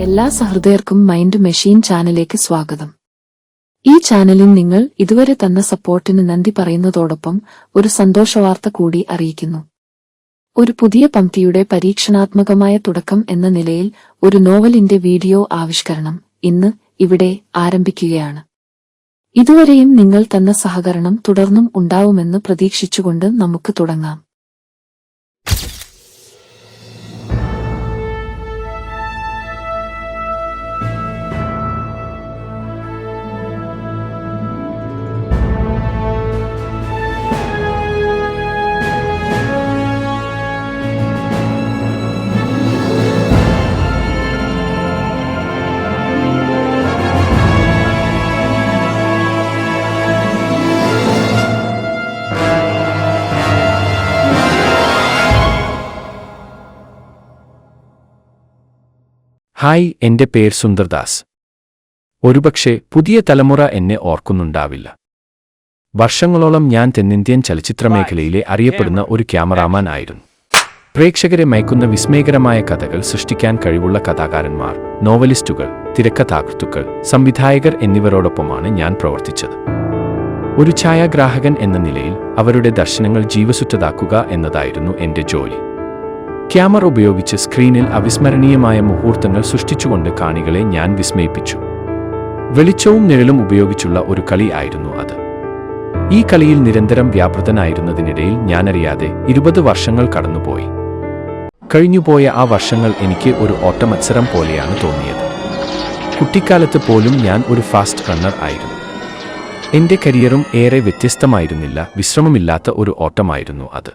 എല്ലാ സഹൃദയർക്കും mind machine ചാനലിലേക്ക് സ്വാഗതം. ഈ ചാനലിൽ നിങ്ങൾ ഇതുവരെ തന്ന സപ്പോർട്ടിന് നന്ദി പറയുന്നതോടൊപ്പം ഒരു സന്തോഷവാർത്ത കൂടി അറിയിക്കുന്നു. ഒരു പുതിയ പംക്തിയുടെ പരീക്ഷണാത്മകമായ തുടക്കം എന്ന നിലയിൽ ഒരു നോവലിന്റെ വീഡിയോ ആവിഷ്കരണം ഇന്ന് ഇവിടെ ആരംഭിക്കുകയാണ്. ഇതുവരെയും നിങ്ങൾ തന്ന സഹകരണം തുടർന്നും ഉണ്ടാവുമെന്ന് പ്രതീക്ഷിച്ചുകൊണ്ട് നമുക്ക് തുടങ്ങാം. ഹായ്, എന്റെ പേര് സുന്ദർദാസ്. ഒരുപക്ഷെ പുതിയ തലമുറ എന്നെ ഓർക്കുന്നുണ്ടാവില്ല. വർഷങ്ങളോളം ഞാൻ തെന്നിന്ത്യൻ ചലച്ചിത്രമേഖലയിലെ അറിയപ്പെടുന്ന ഒരു ക്യാമറാമാൻ ആയിരുന്നു. പ്രേക്ഷകരെ മയക്കുന്ന വിസ്മയകരമായ കഥകൾ സൃഷ്ടിക്കാൻ കഴിവുള്ള കഥാകാരന്മാർ, നോവലിസ്റ്റുകൾ, തിരക്കഥാകൃത്തുക്കൾ, സംവിധായകർ എന്നിവരോടൊപ്പമാണ് ഞാൻ പ്രവർത്തിച്ചത്. ഒരു ഛായാഗ്രാഹകൻ എന്ന നിലയിൽ അവരുടെ ദർശനങ്ങൾ ജീവസുറ്റതാക്കുക എന്നതായിരുന്നു എന്റെ ജോലി. ക്യാമറ ഉപയോഗിച്ച് സ്ക്രീനിൽ അവിസ്മരണീയമായ മുഹൂർത്തങ്ങൾ സൃഷ്ടിച്ചുകൊണ്ട് കാണികളെ ഞാൻ വിസ്മയിപ്പിച്ചു. വെളിച്ചവും നിഴലും ഉപയോഗിച്ചുള്ള ഒരു കളി ആയിരുന്നു അത്. ഈ കളിയിൽ നിരന്തരം വ്യാപൃതനായിരുന്നതിനിടയിൽ ഞാനറിയാതെ 20 വർഷങ്ങൾ കടന്നുപോയി. കഴിഞ്ഞുപോയ ആ വർഷങ്ങൾ എനിക്ക് ഒരു ഓട്ടമത്സരം പോലെയാണ് തോന്നിയത്. കുട്ടിക്കാലത്ത് പോലും ഞാൻ ഒരു ഫാസ്റ്റ് റണ്ണർ ആയിരുന്നു. എന്റെ കരിയറും ഏറെ വ്യത്യസ്തമായിരുന്നില്ല. വിശ്രമമില്ലാത്ത ഒരു ഓട്ടമായിരുന്നു അത്.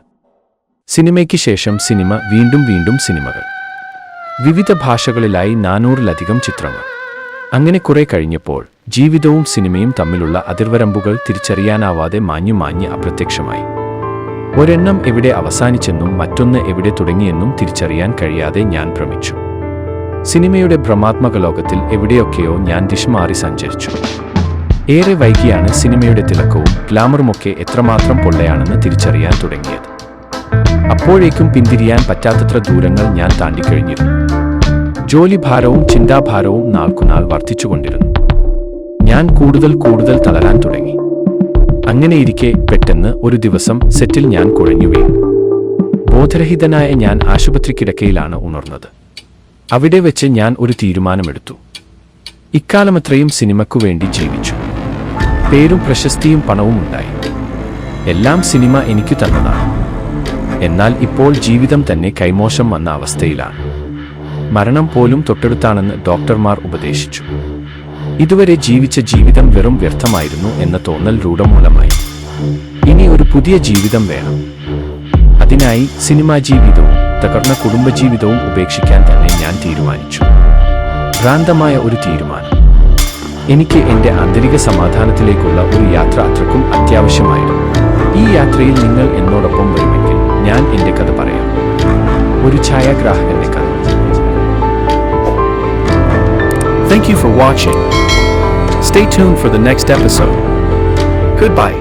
സിനിമയ്ക്ക് ശേഷം സിനിമ, വീണ്ടും സിനിമകൾ, വിവിധ ഭാഷകളിലായി 400-ലധികം ചിത്രങ്ങൾ. അങ്ങനെ കുറെ കഴിഞ്ഞപ്പോൾ ജീവിതവും സിനിമയും തമ്മിലുള്ള അതിർവരമ്പുകൾ തിരിച്ചറിയാനാവാതെ മാഞ്ഞ് അപ്രത്യക്ഷമായി. ഒരെണ്ണം എവിടെ അവസാനിച്ചെന്നും മറ്റൊന്ന് എവിടെ തുടങ്ങിയെന്നും തിരിച്ചറിയാൻ കഴിയാതെ ഞാൻ ഭ്രമിച്ചു. സിനിമയുടെ ഭ്രമാത്മക ലോകത്തിൽ എവിടെയൊക്കെയോ ഞാൻ ദിശമാറി സഞ്ചരിച്ചു. ഏറെ വൈകിയാണ് സിനിമയുടെ തിളക്കവും ഗ്ലാമറുമൊക്കെ എത്രമാത്രം പൊള്ളയാണെന്ന് തിരിച്ചറിയാൻ തുടങ്ങിയത്. അപ്പോഴേക്കും പിന്തിരിയാൻ പറ്റാത്തത്ര ദൂരങ്ങൾ ഞാൻ താണ്ടിക്കഴിഞ്ഞിരുന്നു. ജോലിഭാരവും ചിന്താഭാരവും നാൾക്കുനാൾ വർദ്ധിച്ചുകൊണ്ടിരുന്നു. ഞാൻ കൂടുതൽ തളരാൻ തുടങ്ങി. അങ്ങനെയിരിക്കെ പെട്ടെന്ന് ഒരു ദിവസം സെറ്റിൽ ഞാൻ കുഴഞ്ഞു വീണു. ബോധരഹിതനായ ഞാൻ ആശുപത്രി കിടക്കയിലാണ് ഉണർന്നത്. അവിടെ വെച്ച് ഞാൻ ഒരു തീരുമാനമെടുത്തു. ഇക്കാലമത്രയും സിനിമയ്ക്കു വേണ്ടി ജീവിച്ചു. പേരും പ്രശസ്തിയും പണവും ഉണ്ടായി. എല്ലാം സിനിമ എനിക്ക് തന്നതാണ്. എന്നാൽ ഇപ്പോൾ ജീവിതം തന്നെ കൈമോശം വന്ന അവസ്ഥയിലാണ്. മരണം പോലും തൊട്ടടുത്താണെന്ന് ഡോക്ടർമാർ ഉപദേശിച്ചു. ഇതുവരെ ജീവിച്ച ജീവിതം വെറും വ്യർത്ഥമായിരുന്നു എന്ന തോന്നൽ രൂഢമൂലമായി. ഇനി ഒരു പുതിയ ജീവിതം വേണം. അതിനായി സിനിമാ ജീവിതവും തകർന്ന കുടുംബജീവിതവും ഉപേക്ഷിക്കാൻ തന്നെ ഞാൻ തീരുമാനിച്ചു. ഭ്രാന്തമായ ഒരു തീരുമാനം. എനിക്ക് എന്റെ ആന്തരിക സമാധാനത്തിലേക്കുള്ള ഒരു യാത്ര അത്രക്കും അത്യാവശ്യമായിരുന്നു. ഈ യാത്രയിൽ നിങ്ങൾ എന്നോടൊപ്പം വരുമെങ്കിൽ ഞാൻ എന്റെ കഥ പറയാം. ഒരു ഛായാഗ്രാഹകന്റെ കഥ. Thank you for watching. Stay tuned for the next episode. Goodbye.